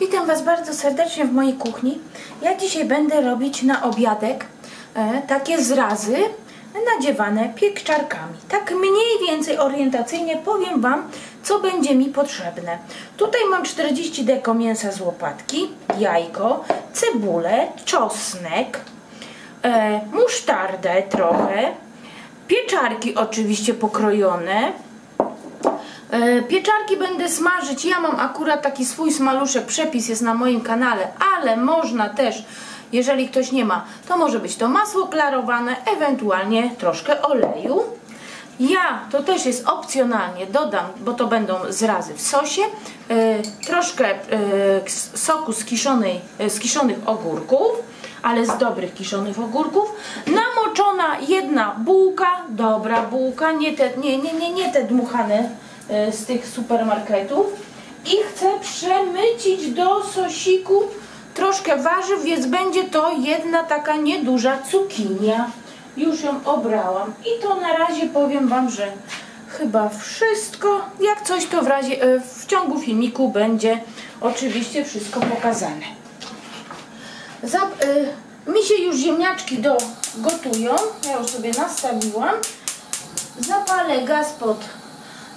Witam Was bardzo serdecznie w mojej kuchni. Ja dzisiaj będę robić na obiadek takie zrazy nadziewane pieczarkami. Tak mniej więcej orientacyjnie powiem Wam, co będzie mi potrzebne. Tutaj mam 40 deko mięsa z łopatki, jajko, cebulę, czosnek, musztardę trochę, pieczarki oczywiście pokrojone. Pieczarki będę smażyć. Ja mam akurat taki swój smaluszek, przepis jest na moim kanale, ale można też, jeżeli ktoś nie ma, to może być to masło klarowane, ewentualnie troszkę oleju. Ja, to też jest opcjonalnie, dodam, bo to będą zrazy w sosie, troszkę soku z kiszonych ogórków, ale z dobrych kiszonych ogórków, namoczona jedna bułka, dobra bułka, nie te dmuchane z tych supermarketów, i chcę przemycić do sosiku troszkę warzyw, więc będzie to jedna taka nieduża cukinia. Już ją obrałam i to na razie powiem Wam, że chyba wszystko. Jak coś, to w ciągu filmiku będzie oczywiście wszystko pokazane. Mi się już ziemniaczki gotują. Ja już sobie nastawiłam. Zapalę gaz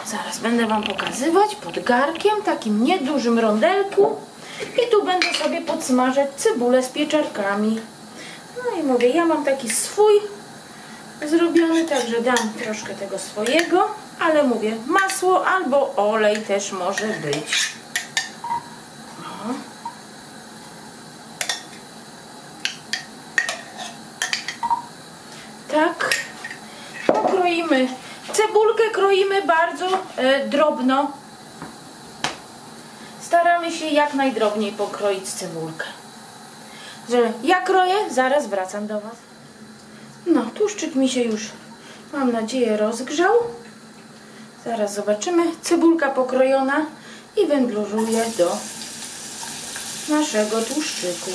zaraz będę Wam pokazywać, pod garkiem, takim niedużym rondelku, i tu będę sobie podsmażać cebulę z pieczarkami. No i mówię, ja mam taki swój zrobiony, także dam troszkę tego swojego, ale mówię, masło albo olej też może być. O. Tak, pokroimy. Cebulkę kroimy bardzo drobno. Staramy się jak najdrobniej pokroić cebulkę. Że ja kroję, zaraz wracam do Was. No, tłuszczyk mi się już, mam nadzieję, rozgrzał. Zaraz zobaczymy. Cebulka pokrojona i wędruję do naszego tłuszczyku.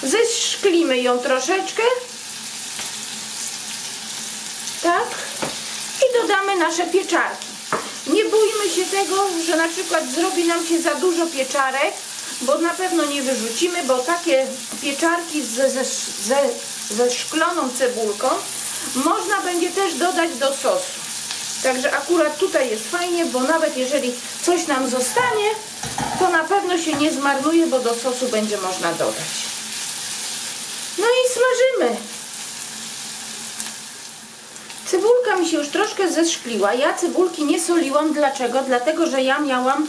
Zeszklimy ją troszeczkę. Tak. I dodamy nasze pieczarki. Nie bójmy się tego, że na przykład zrobi nam się za dużo pieczarek, bo na pewno nie wyrzucimy, bo takie pieczarki ze szkloną cebulką można będzie też dodać do sosu. Także akurat tutaj jest fajnie, bo nawet jeżeli coś nam zostanie, to na pewno się nie zmarnuje, bo do sosu będzie można dodać. No i smażymy. Cebulka mi się już troszkę zeszkliła. Ja cebulki nie soliłam. Dlaczego? Dlatego, że ja miałam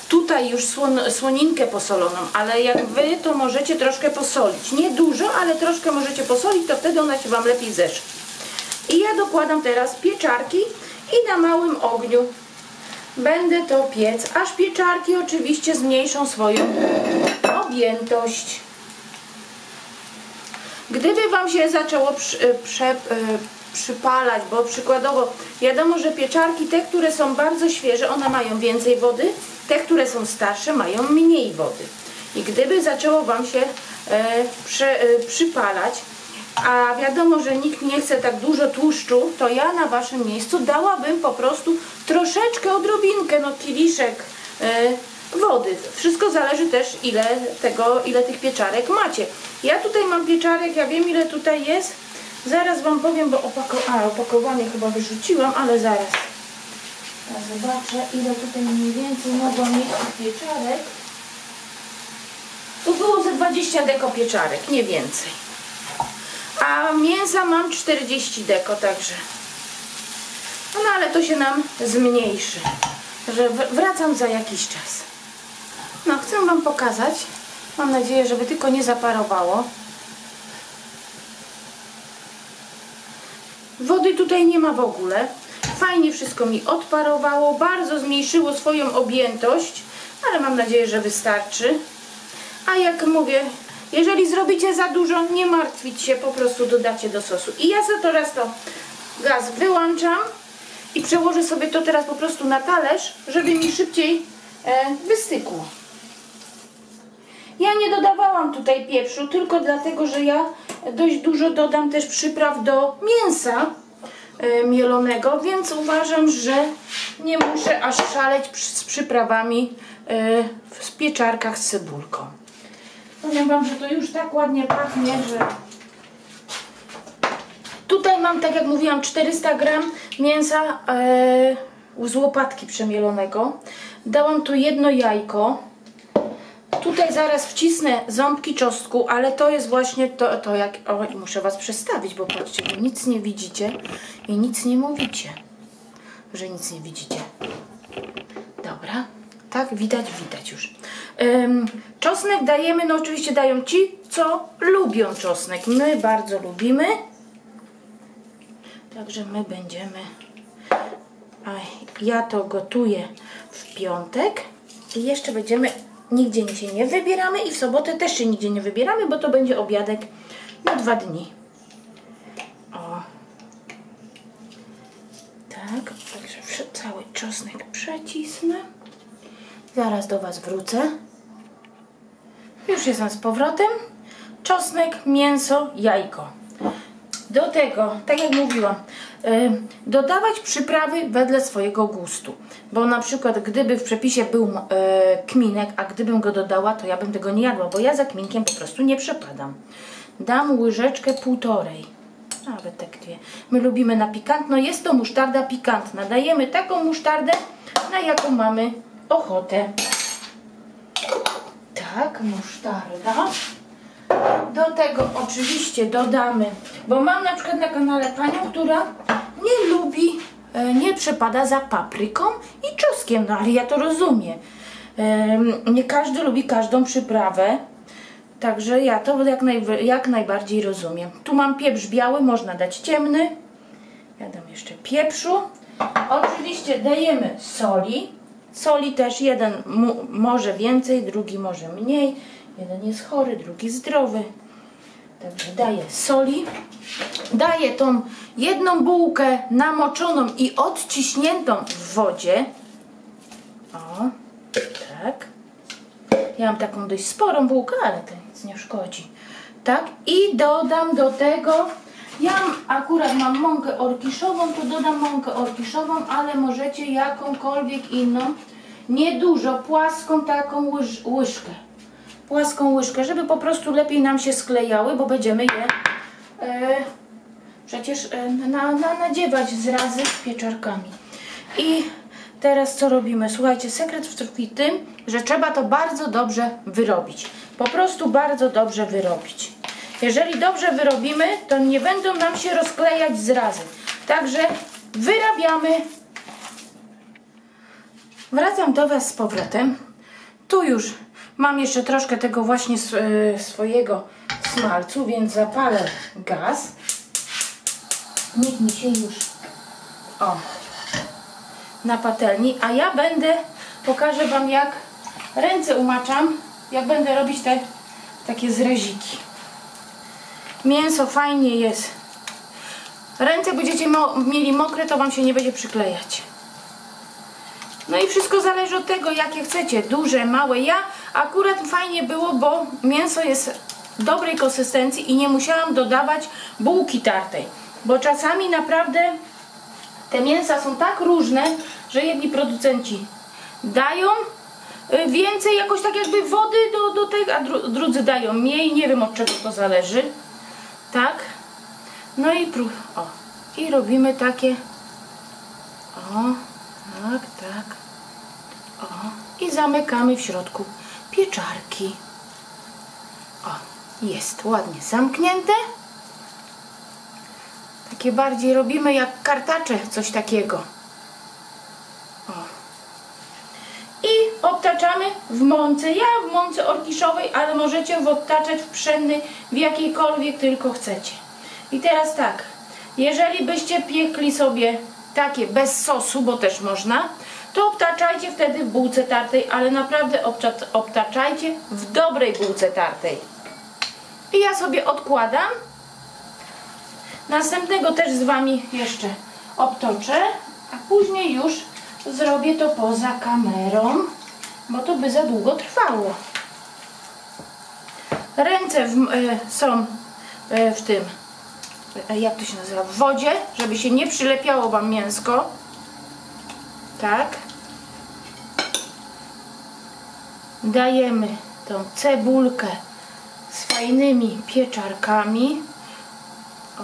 tutaj już słoninkę posoloną, ale jak Wy, to możecie troszkę posolić. Nie dużo, ale troszkę możecie posolić, to wtedy ona się Wam lepiej zeszkli. I ja dokładam teraz pieczarki i na małym ogniu będę to piec, aż pieczarki oczywiście zmniejszą swoją objętość. Gdyby Wam się zaczęło przypalać, bo przykładowo wiadomo, że pieczarki, te, które są bardzo świeże, one mają więcej wody, te, które są starsze, mają mniej wody. I gdyby zaczęło Wam się przypalać, a wiadomo, że nikt nie chce tak dużo tłuszczu, to ja na Waszym miejscu dałabym po prostu troszeczkę, odrobinkę, no kieliszek wody. Wszystko zależy też, ile tych pieczarek macie. Ja tutaj mam pieczarek, ja wiem, ile tutaj jest. Zaraz Wam powiem, bo opakowanie chyba wyrzuciłam, ale zaraz. Ja zobaczę, ile tutaj mniej więcej mogłam mieć pieczarek. Tu było ze 20 deko pieczarek, nie więcej. A mięsa mam 40 deko, także. No ale to się nam zmniejszy. Że wracam za jakiś czas. No, chcę Wam pokazać. Mam nadzieję, żeby tylko nie zaparowało. Wody tutaj nie ma w ogóle. Fajnie wszystko mi odparowało. Bardzo zmniejszyło swoją objętość. Ale mam nadzieję, że wystarczy. A jak mówię, jeżeli zrobicie za dużo, nie martwić się. Po prostu dodacie do sosu. I ja teraz to gaz wyłączam. I przełożę sobie to teraz po prostu na talerz, żeby mi szybciej wystygło. Ja nie dodawałam tutaj pieprzu, tylko dlatego, że ja dość dużo dodam też przypraw do mięsa, mielonego, więc uważam, że nie muszę aż szaleć z przyprawami w pieczarkach z cebulką. Powiem wam, że to już tak ładnie pachnie, że tutaj mam, tak jak mówiłam, 400 gram mięsa z łopatki przemielonego. Dałam tu jedno jajko. Tutaj zaraz wcisnę ząbki czosnku, ale to jest właśnie to jak... O, muszę was przestawić, bo patrzcie, wy nic nie widzicie i nic nie mówicie, że nic nie widzicie. Dobra, tak, widać już. Czosnek dajemy, no oczywiście dają ci, co lubią czosnek. My bardzo lubimy. Także my będziemy... Ja to gotuję w piątek i jeszcze będziemy... Nigdzie się nie wybieramy i w sobotę też się nigdzie nie wybieramy, bo to będzie obiadek na 2 dni. O. Tak, także cały czosnek przecisnę. Zaraz do was wrócę. Już jestem z powrotem. Czosnek, mięso, jajko. Do tego, tak jak mówiłam, dodawać przyprawy wedle swojego gustu. Bo na przykład gdyby w przepisie był kminek, a gdybym go dodała, to ja bym tego nie jadła, bo ja za kminkiem po prostu nie przepadam. Dam łyżeczkę 1,5, nawet tak 2. My lubimy na pikantno, jest to musztarda pikantna. Dajemy taką musztardę, na jaką mamy ochotę. Tak, musztarda. Do tego oczywiście dodamy, bo mam na przykład na kanale panią, która nie lubi, nie przepada za papryką i czosnkiem, no ale ja to rozumiem. Nie każdy lubi każdą przyprawę, także ja to jak najbardziej rozumiem. Tu mam pieprz biały, można dać ciemny. Ja dam jeszcze pieprzu. Oczywiście dajemy soli. Soli też jeden może więcej, drugi może mniej. Jeden jest chory, drugi zdrowy. Także daję soli. Daję tą jedną bułkę namoczoną i odciśniętą w wodzie. O, tak. Ja mam taką dość sporą bułkę, ale to nic nie szkodzi. Tak, i dodam do tego, ja akurat mam mąkę orkiszową, to dodam mąkę orkiszową, ale możecie jakąkolwiek inną, niedużo, płaską taką łyżkę. Płaską łyżkę, żeby po prostu lepiej nam się sklejały, bo będziemy je przecież nadziewać zrazy pieczarkami. I teraz co robimy? Słuchajcie, sekret tkwi w tym, że trzeba to bardzo dobrze wyrobić. Po prostu bardzo dobrze wyrobić. Jeżeli dobrze wyrobimy, to nie będą nam się rozklejać zrazy. Także wyrabiamy. Wracam do was z powrotem. Tu już mam jeszcze troszkę tego właśnie swojego smalcu, więc zapalę gaz. Niech mi się już na patelni, a ja pokażę wam, jak ręce umaczam, jak będę robić takie zreziki. Mięso fajnie jest. Ręce będziecie mieli mokre, to wam się nie będzie przyklejać. No i wszystko zależy od tego, jakie chcecie, duże, małe. Ja akurat fajnie było, bo mięso jest dobrej konsystencji i nie musiałam dodawać bułki tartej. Bo czasami naprawdę te mięsa są tak różne, że jedni producenci dają więcej, jakoś tak jakby wody do tego, a drudzy dają mniej. Nie wiem, od czego to zależy. Tak. No i robimy takie. Tak. I zamykamy w środku pieczarki. Jest ładnie zamknięte. Takie bardziej robimy jak kartacze, coś takiego. I obtaczamy w mące. Ja w mące orkiszowej, ale możecie obtaczać w pszennej, w jakiejkolwiek tylko chcecie. I teraz tak, jeżeli byście piekli sobie takie bez sosu, bo też można, to obtaczajcie wtedy w bułce tartej, ale naprawdę obtaczajcie w dobrej bułce tartej. I ja sobie odkładam. Następnego też z wami jeszcze obtoczę, a później już zrobię to poza kamerą, bo to by za długo trwało. Ręce są w tym jak to się nazywa, w wodzie, żeby się nie przylepiało wam mięsko. Tak. Dajemy tą cebulkę z fajnymi pieczarkami. O.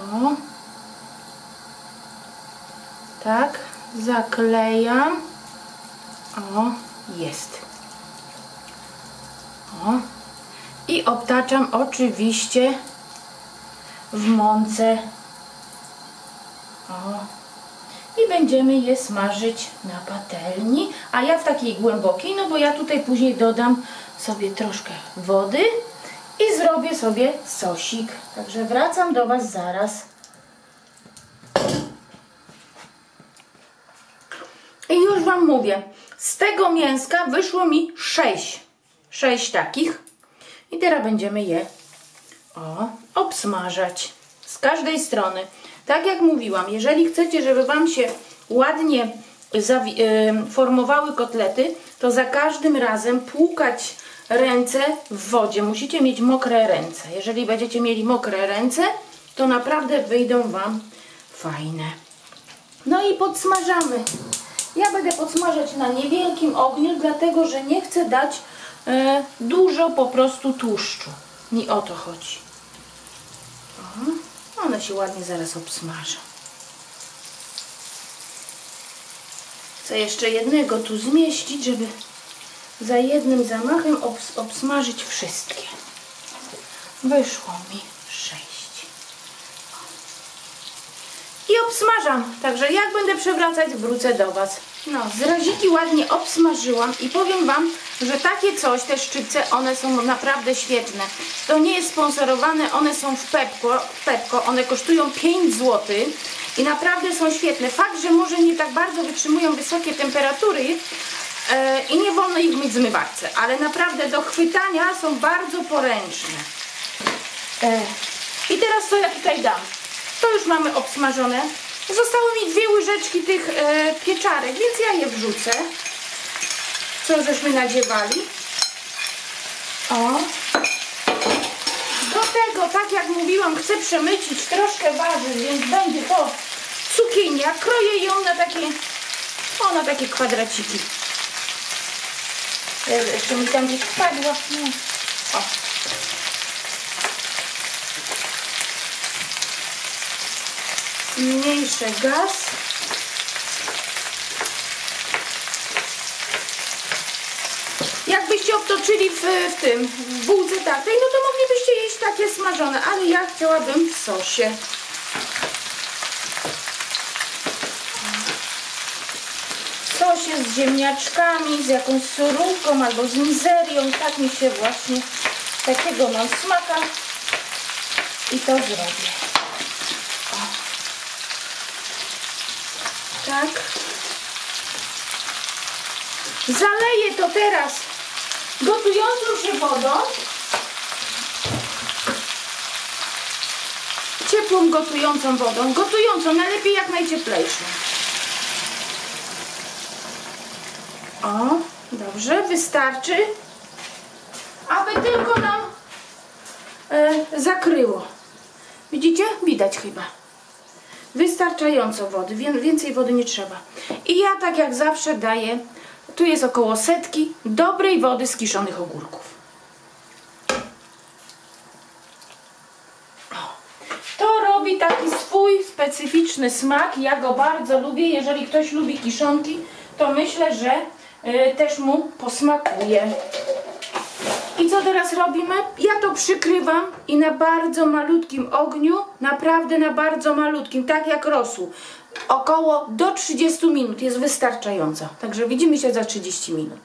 Tak. Zaklejam. O. Jest. O. I obtaczam oczywiście w mące. O. I będziemy je smażyć na patelni, a ja w takiej głębokiej, no bo ja tutaj później dodam sobie troszkę wody i zrobię sobie sosik. Także wracam do was zaraz. I już wam mówię, z tego mięska wyszło mi 6 takich. I teraz będziemy je obsmażać z każdej strony. Tak jak mówiłam, jeżeli chcecie, żeby wam się ładnie formowały kotlety, to za każdym razem płukać ręce w wodzie. Musicie mieć mokre ręce. Jeżeli będziecie mieli mokre ręce, to naprawdę wyjdą wam fajne. No i podsmażamy. Ja będę podsmażać na niewielkim ogniu, dlatego że nie chcę dać dużo po prostu tłuszczu. Mi o to chodzi. One się ładnie zaraz obsmażą. Chcę jeszcze jednego tu zmieścić, żeby za jednym zamachem obsmażyć wszystkie. Wyszło mi 6. I obsmażam. Także jak będę przewracać, wrócę do was. No, zraziki ładnie obsmażyłam i powiem wam, że takie coś, te szczypce, one są naprawdę świetne. To nie jest sponsorowane, one są w Pepco, one kosztują 5 zł i naprawdę są świetne. Fakt, że może nie tak bardzo wytrzymują wysokie temperatury i nie wolno ich myć w zmywarce, ale naprawdę do chwytania są bardzo poręczne. I teraz co ja tutaj dam? To już mamy obsmażone. Zostały mi 2 łyżeczki tych pieczarek, więc ja je wrzucę. Co żeśmy nadziewali. O. Do tego, tak jak mówiłam, chcę przemycić troszkę warzyw, więc będzie to cukinia. Kroję ją na takie kwadraciki. Jeszcze mi tam gdzieś wpadła. O. Mniejszy gaz. Jakbyście obtoczyli w bułce takiej, no to moglibyście jeść takie smażone, ale ja chciałabym w sosie. Sosie z ziemniaczkami, z jakąś surówką albo z mizerią. Tak mi się właśnie, takiego mam smaka i to zrobię. Tak. Zaleję to teraz gotującą się wodą. Ciepłą, gotującą wodą. Gotującą, najlepiej jak najcieplejszą. O, dobrze, wystarczy. Aby tylko nam zakryło. Widzicie? Widać chyba. Wystarczająco wody, więcej wody nie trzeba. I ja tak jak zawsze daję, tu jest około 100 dobrej wody z kiszonych ogórków. To robi taki swój specyficzny smak, ja go bardzo lubię. Jeżeli ktoś lubi kiszonki, to myślę, że też mu posmakuje. I co teraz robimy? Ja to przykrywam i na bardzo malutkim ogniu, naprawdę na bardzo malutkim, tak jak rosół, około do 30 minut jest wystarczająco. Także widzimy się za 30 minut.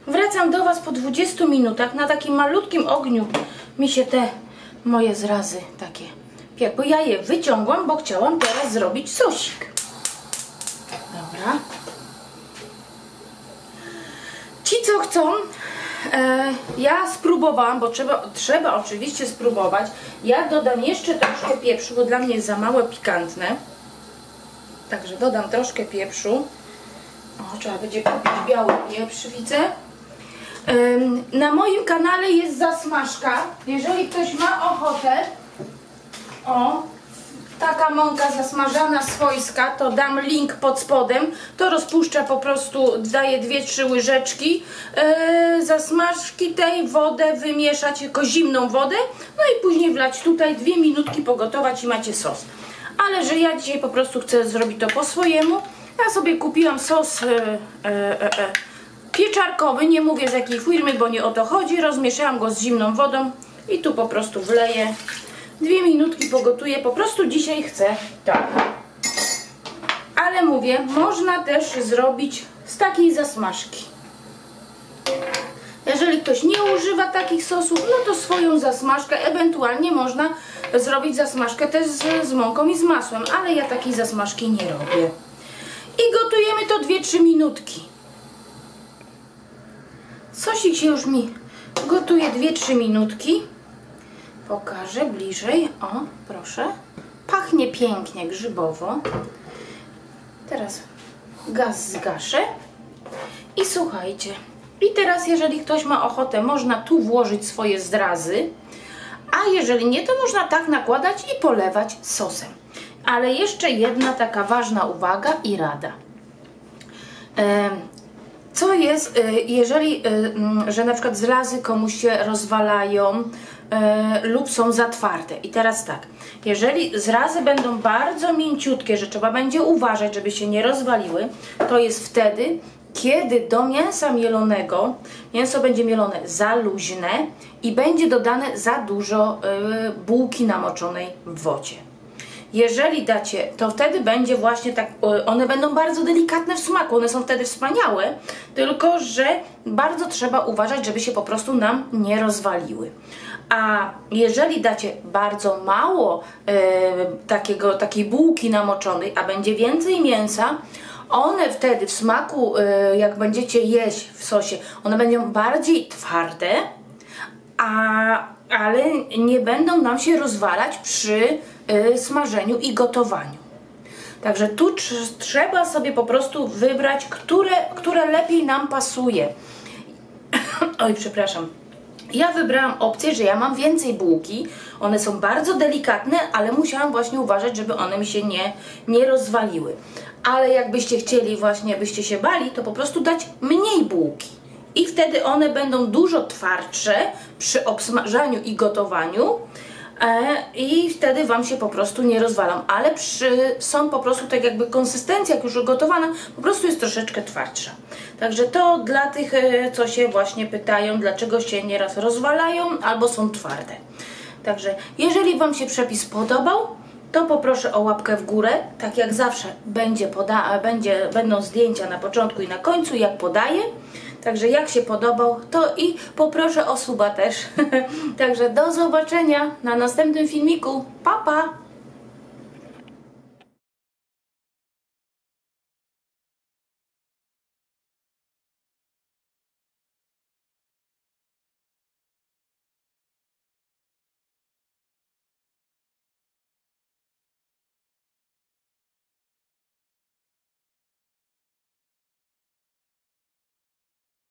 Wracam do was po 20 minutach. Na takim malutkim ogniu mi się te moje zrazy takie piekły. Ja je wyciągłam, bo chciałam teraz zrobić sosik. Dobra. Ci co chcą, ja spróbowałam, bo trzeba oczywiście spróbować. Ja dodam jeszcze troszkę pieprzu, bo dla mnie jest za małe pikantne. Także dodam troszkę pieprzu. O, trzeba będzie kupić biały pieprz, widzę. Na moim kanale jest zasmażka. Jeżeli ktoś ma ochotę, taka mąka zasmażana swojska, to dam link pod spodem, to rozpuszczę po prostu, daję 2-3 łyżeczki zasmażki tej, wodę wymieszać, tylko zimną wodę, no i później wlać tutaj, 2 minutki pogotować i macie sos. Ale że ja dzisiaj po prostu chcę zrobić to po swojemu, ja sobie kupiłam sos pieczarkowy, nie mówię z jakiej firmy, bo nie o to chodzi, rozmieszałam go z zimną wodą i tu po prostu wleję, 2 minutki pogotuję, po prostu dzisiaj chcę tak. Ale mówię, można też zrobić z takiej zasmażki. Jeżeli ktoś nie używa takich sosów, no to swoją zasmażkę, ewentualnie można zrobić zasmażkę też z mąką i z masłem, ale ja takiej zasmażki nie robię. I gotujemy to 2-3 minutki. Sosik się już mi gotuje 2-3 minutki. Pokażę bliżej. O, proszę. Pachnie pięknie grzybowo. Teraz gaz zgaszę. I słuchajcie. I teraz jeżeli ktoś ma ochotę, można tu włożyć swoje zrazy. A jeżeli nie, to można tak nakładać i polewać sosem. Ale jeszcze jedna taka ważna uwaga i rada. Co jest, jeżeli, że na przykład zrazy komuś się rozwalają lub są za twarde. I teraz tak, jeżeli zrazy będą bardzo mięciutkie, że trzeba będzie uważać, żeby się nie rozwaliły, to jest wtedy, kiedy do mięsa mielonego, mięso będzie mielone za luźne i będzie dodane za dużo bułki namoczonej w wodzie. Jeżeli dacie, to wtedy będzie właśnie tak, one będą bardzo delikatne w smaku, one są wtedy wspaniałe, tylko że bardzo trzeba uważać, żeby się po prostu nam nie rozwaliły. A jeżeli dacie bardzo mało takiej bułki namoczonej, a będzie więcej mięsa, one wtedy w smaku, jak będziecie jeść w sosie, one będą bardziej twarde, ale nie będą nam się rozwalać przy smażeniu i gotowaniu. Także tu trzeba sobie po prostu wybrać, które lepiej nam pasuje. Oj, przepraszam. Ja wybrałam opcję, że ja mam więcej bułki. One są bardzo delikatne, ale musiałam właśnie uważać, żeby one mi się nie rozwaliły. Ale jakbyście chcieli właśnie, byście się bali, to po prostu dać mniej bułki. I wtedy one będą dużo twardsze przy obsmażaniu i gotowaniu. I wtedy Wam się po prostu nie rozwalą, ale są po prostu tak jakby konsystencja, jak już ugotowana, po prostu jest troszeczkę twardsza. Także to dla tych, co się właśnie pytają, dlaczego się nieraz rozwalają albo są twarde. Także jeżeli Wam się przepis podobał, to poproszę o łapkę w górę, tak jak zawsze będą zdjęcia na początku i na końcu, jak podaję. Także jak się podobał, to i poproszę o suba też. Także do zobaczenia na następnym filmiku. Pa, pa!